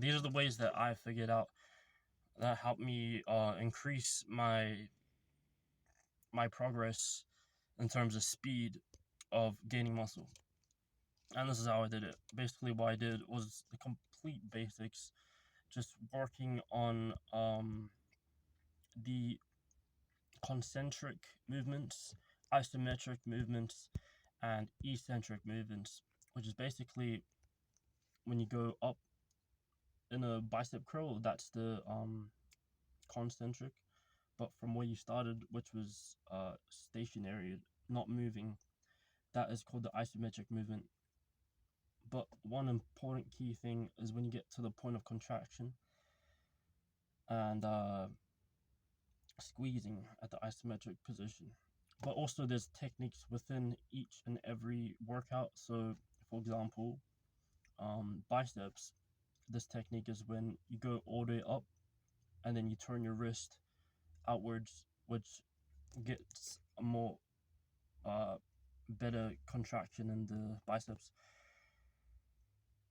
These are the ways that I figured out that helped me increase my progress in terms of speed of gaining muscle. And this is how I did it. Basically, what I did was the complete basics, just working on the concentric movements, isometric movements, and eccentric movements, which is basically when you go up in a bicep curl, that's the concentric. But from where you started, which was stationary, not moving, that is called the isometric movement. But one important key thing is when you get to the point of contraction and squeezing at the isometric position. But also, there's techniques within each and every workout. So, for example, biceps, this technique is when you go all the way up and then you turn your wrist outwards, which gets a more better contraction in the biceps.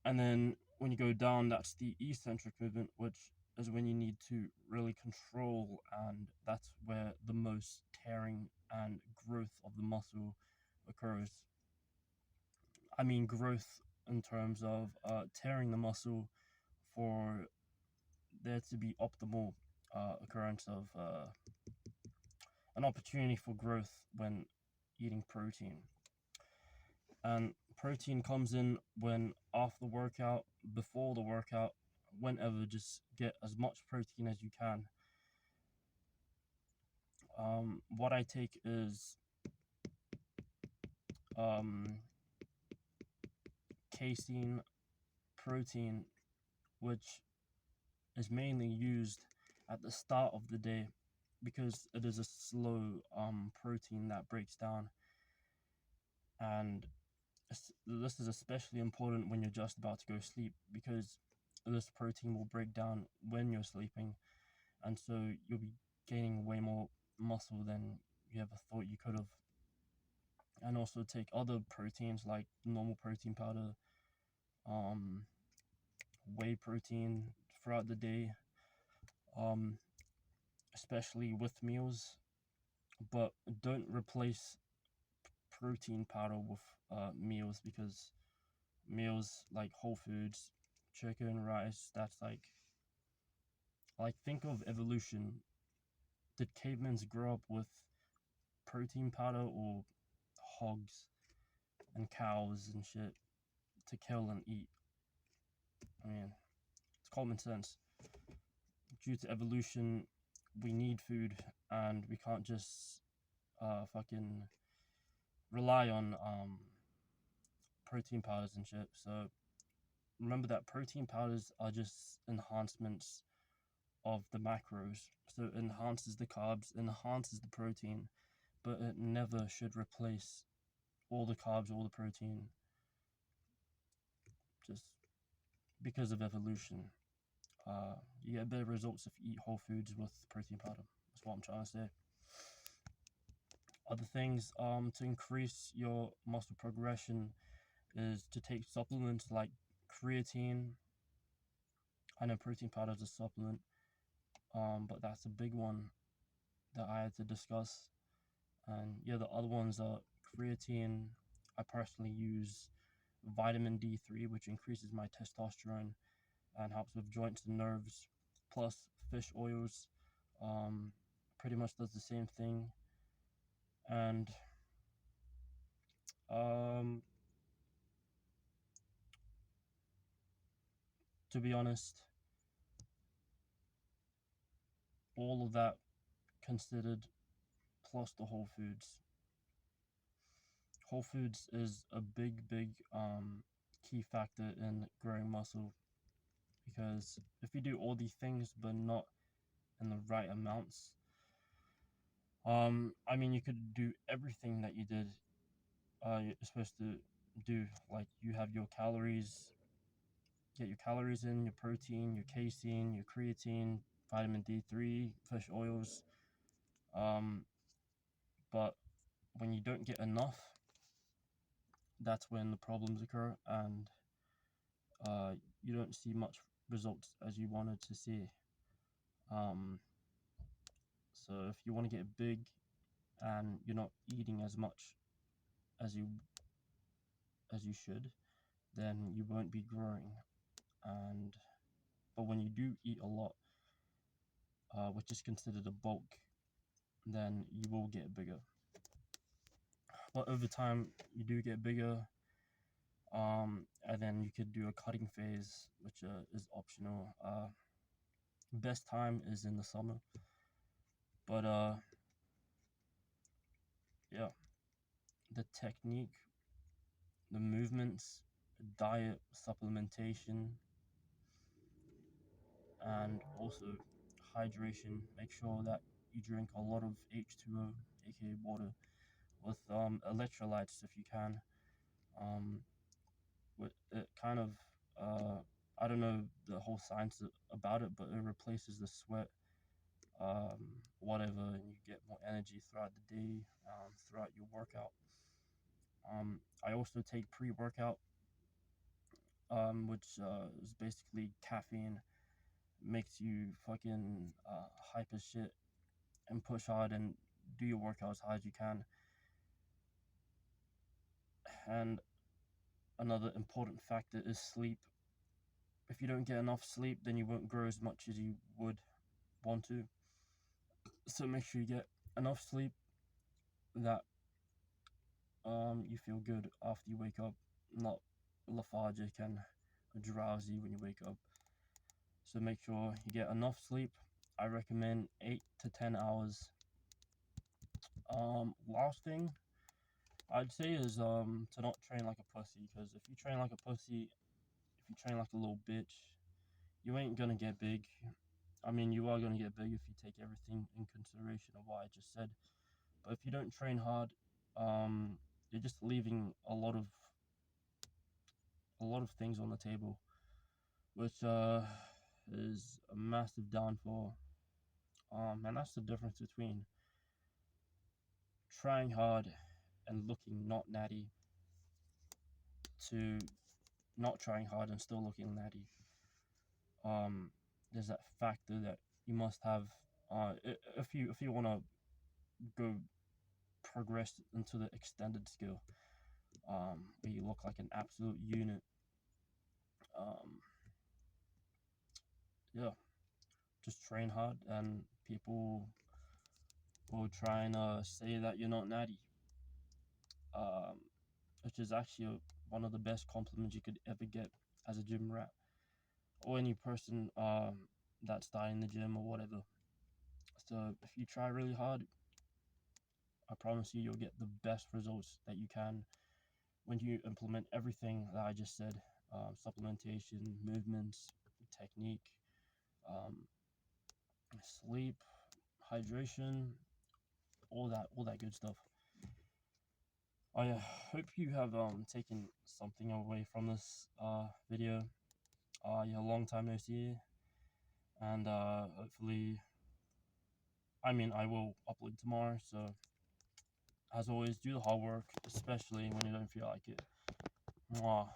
And then when you go down, that's the eccentric movement, which is when you need to really control, and that's where the most tearing and growth of the muscle occurs. I mean, growth in terms of tearing the muscle for there to be optimal occurrence of an opportunity for growth when eating protein. And protein comes in when after the workout, before the workout, whenever, just get as much protein as you can. What I take is um, casein protein, which is mainly used at the start of the day because it is a slow protein that breaks down. And this is especially important when you're just about to go sleep because this protein will break down when you're sleeping, and so you'll be gaining way more muscle than you ever thought you could have. And also take other proteins like normal protein powder, um, whey protein throughout the day, um, especially with meals. But don't replace protein powder with meals because meals like whole foods, chicken, rice, that's like think of evolution. Did cavemen grow up with protein powder or hogs and cows and shit to kill and eat? I mean, it's common sense. Due to evolution, we need food and we can't just fucking rely on protein powders and shit. So remember that protein powders are just enhancements of the macros. So it enhances the carbs, enhances the protein, but it never should replace all the carbs, all the protein, just because of evolution. You get better results if you eat whole foods with protein powder. That's what I'm trying to say. Other things to increase your muscle progression is to take supplements like creatine. I know protein powder is a supplement, but that's a big one that I had to discuss. And yeah, the other ones are creatine. I personally use vitamin D3, which increases my testosterone and helps with joints and nerves. Plus, fish oils um, pretty much does the same thing. And um, to be honest, all of that considered, plus the whole foods. Whole foods is a big key factor in growing muscle because if you do all these things but not in the right amounts, I mean, you could do everything that you did. You're supposed to do, like you have your calories, get your calories in, your protein, your casein, your creatine, vitamin D3, fish oils. Um, but when you don't get enough, that's when the problems occur, and you don't see much results as you wanted to see. Um, so if you want to get big and you're not eating as much as you should, then you won't be growing. And but when you do eat a lot, which is considered a bulk, then you will get bigger. But over time, you do get bigger. And then you could do a cutting phase, which is optional. Best time is in the summer. But yeah, the technique, the movements, diet, supplementation, and also hydration. Make sure that you drink a lot of H2O, aka water, with electrolytes if you can. Um, with it kind of I don't know the whole science about it, but it replaces the sweat, whatever, and you get more energy throughout the day, throughout your workout. I also take pre-workout, which is basically caffeine, makes you fucking hype as shit and push hard and do your workout as hard as you can. And another important factor is sleep. If you don't get enough sleep, then you won't grow as much as you would want to. So make sure you get enough sleep that you feel good after you wake up, not lethargic and drowsy when you wake up. So make sure you get enough sleep. I recommend 8 to 10 hours. Last thing I'd say is to not train like a pussy, because if you train like a pussy, if you train like a little bitch, you ain't gonna get big. I mean, you are gonna get big if you take everything in consideration of what I just said. But if you don't train hard, you're just leaving a lot of things on the table, which is a massive downfall. And that's the difference between trying hard and looking not natty to not trying hard and still looking natty. There's that factor that you must have. If you want to go progress into the extended skill, where you look like an absolute unit. Um, yeah, just train hard, and people will try and say that you're not natty, um, which is actually one of the best compliments you could ever get as a gym rat or any person that's starting the gym or whatever. So if you try really hard, I promise you'll get the best results that you can when you implement everything that I just said: supplementation, movements, technique, um, sleep, hydration, all that good stuff. I hope you have taken something away from this video. Yeah, long time no see, and hopefully, I mean, I will upload tomorrow. So as always, do the hard work, especially when you don't feel like it. Mwah.